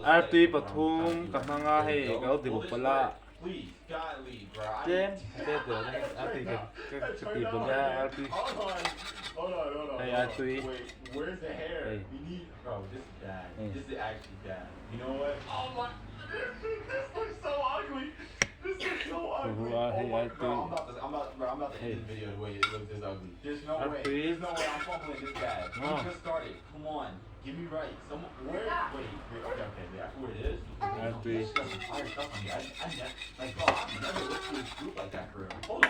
artui pathum kamanga hei kau di bupala Please, gotta leave, bro. chen che de artui ke ti bula artui Hold on. hey artui Wait, where's the hair? hey We need, bro. This is bad. Hey. This is actually bad. You know what? Oh my, this looks so ugly. This looks so ugly. Hey Bro, artui I'm about to end this video the way it looks this ugly. There's no way. artui There's no way I'm fumbling this bad. no We just started. Come on. Give me right. Someone, where? Wait. Okay. That's where it is. artui He's got some fire stuff on me. Like, bro, I've never looked through his group like that for real. Hold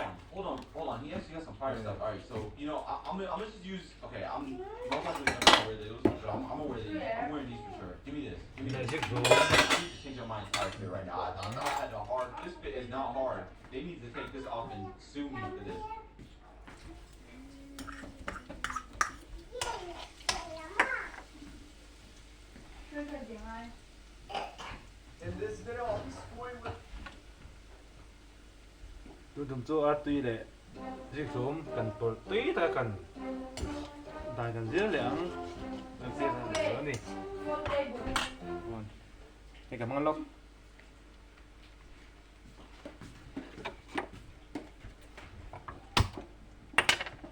on. He actually got some fire stuff. All right, so you know, I'm gonna just use. Okay, I'm most likely gonna wear those, but I'm gonna wear these. I'm wearing these for sure. Give me this. Ziklum You need to change your mind entire fit right now. I had the hard. This fit is not hard. They need to take this off and sue me for this. In this video, I'll be spoiling with. tu dum chu artui le Ziklum kan por tuitaka kan dai kan zia liang kan zia na ni hey kamang lok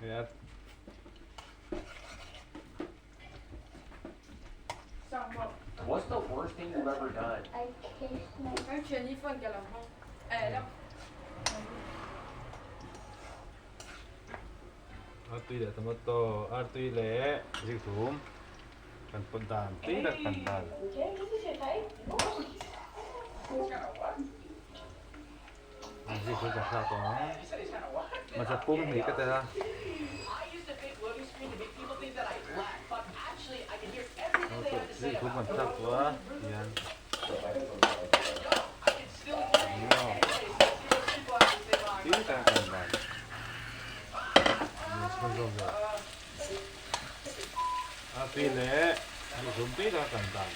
yeah What's the worst thing you've ever done? I kissed my 咁全呢份嘅啦，誒， artui le tomato artui le Ziklum kan puntan tuitaka kan dal Ziklum kan sa ko masapum ni ka ta I used a fake loading screen to make people think that I lack, but actually I can hear everything they have to say Ziklum kan about sa ko yan I can still hear you. Anyways, let's see what people have to say about tuitaka kan dal yes kondom ya artui le Ziklum tuitaka kan dal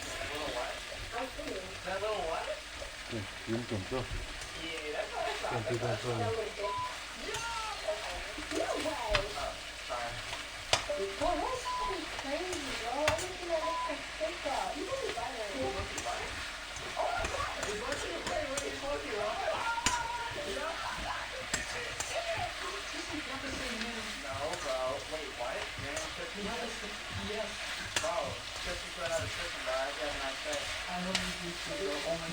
that little what? yun tum tu Yeah, that's what I thought. kan tuitaka tu ni Boy, that's fucking crazy, bro. Everything that looks like TikTok. You can be better. No, bro. Wait, what? You're in Turkey? Yes. Bro, Turkey's right out of Turkey, bro. I got a nice day. I know you do too, bro. Oh my.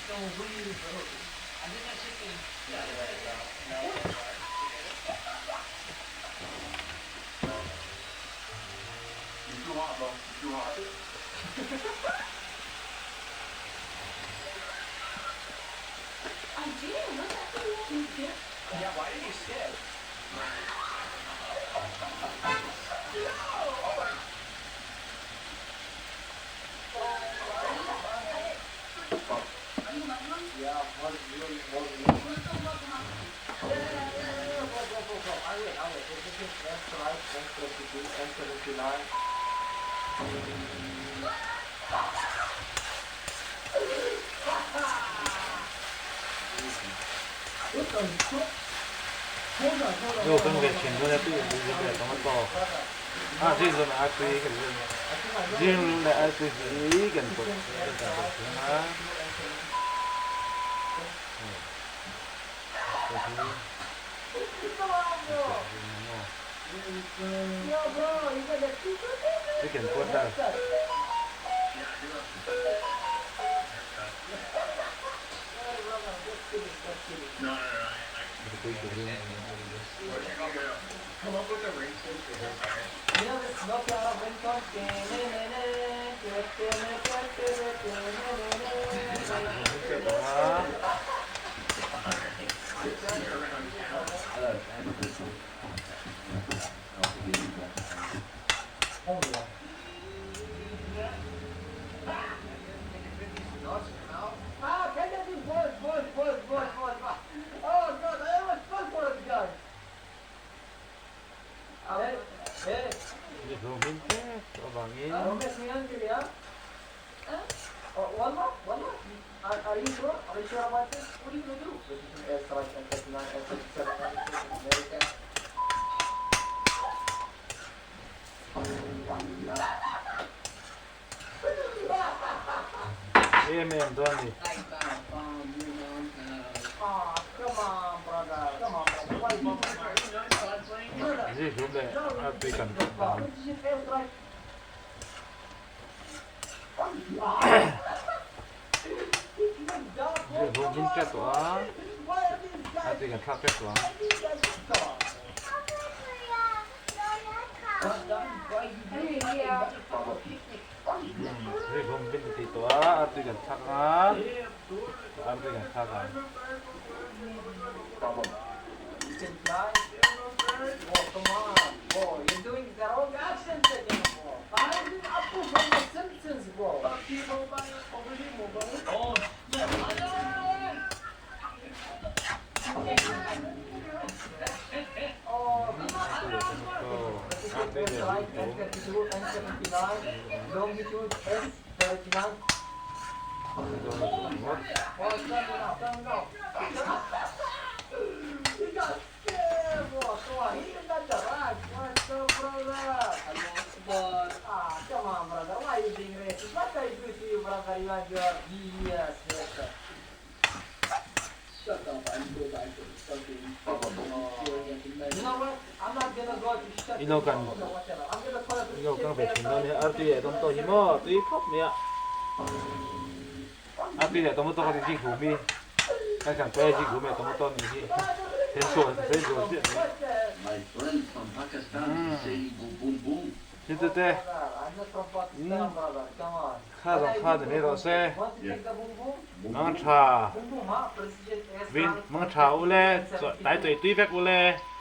No, really, bro. I did my chicken. No way, bro. No way, bro. You're too hot, bro. You're too hot. I did. Look at me. Yeah, why did you skip? Yeah, one really. I will. This is M5, M32, M79. yo kan ve chin ko na tu le tomato Ziklum artui kan Ziklum le artui kan por ha Yo, bro, you got the pizza? Chicken por dal No. Come up with a ring You know this smoke out of wind song? Ah, can that be voice? Oh God, I almost fell for this guy. Hey, Ziklum inte och bangin don't mess me on, Julia. One more? Are you sure? Are you sure about this? What are you gonna do? This is an S5, S39, S37, American. AMM ตัวนี้ like you know, Ah, come on, brother. Come on, brother. Why you want นี่ผมเลยอาตุยกันดาว This is your face, right?นี่ผมบินแค่ตัวอาตุยกันทักแค่ตัว นี่ผมบินตีตัวอาตุยกันทักนะอาตุยกันทักกัน Oh, come on, bro. You're doing the wrong accent again, bro. I'm up from the Simpsons, bro. oh, Oh, 아ตุยกัน right, N32, N79, longitude S39. Oh, turn it off. You got scared, bro. Come on, he got the right. What's up, brother? but Ah, come on, brother. Why are you being racist? What I do to you, brother? You and your BS haircut. shut up and go back to the fucking You know what? I'm not gonna go to shut You know, you can- up or whatever. I'm gonna call it to โยก shit กังไป there, ถึงแล้ว brother. เนี่ยอาตุยต้องตัวหิมะตุยครบเนี่ยอาตุยต้องตัวกันที่หูมีการสั่งไปที่หูมีต้องตัวนี้ที่เป็นส่วนเช่น What the My friend from Pakistan, he say boom boom boom. ที่ตัวเต้ brother? I'm not from Pakistan, brother. Come on. ข้าต้องข้าจะนี่เราเซ่ Want to take the boom boom? มังชา Boom boom, huh? President S. วินมังชาอุเล่ตายตัวตุยแบกอุเล่ Ah,